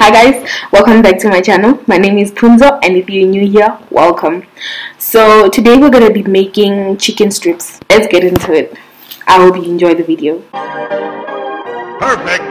Hi guys, welcome back to my channel. My name is Punzo, and if you're new here, welcome. So today we're going to be making chicken strips. Let's get into it. I hope you enjoy the video. Perfect.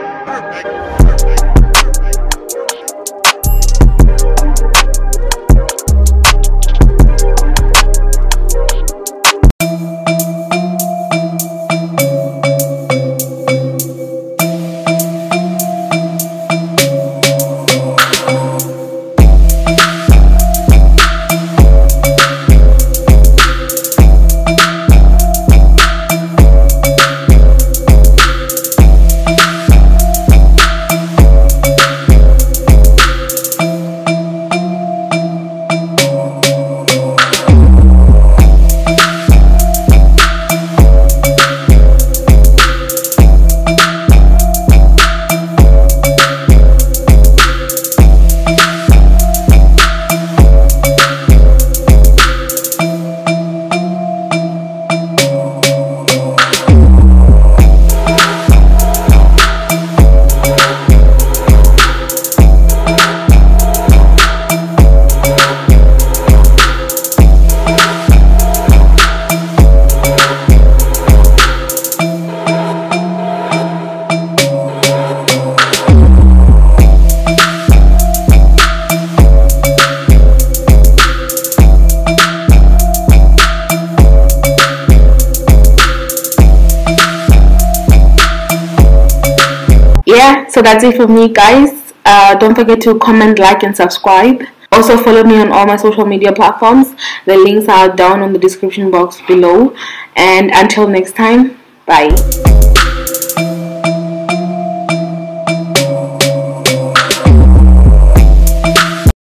Yeah, so that's it for me guys. Don't forget to comment, like and subscribe. Also follow me on all my social media platforms. The links are down in the description box below, and until next time, bye.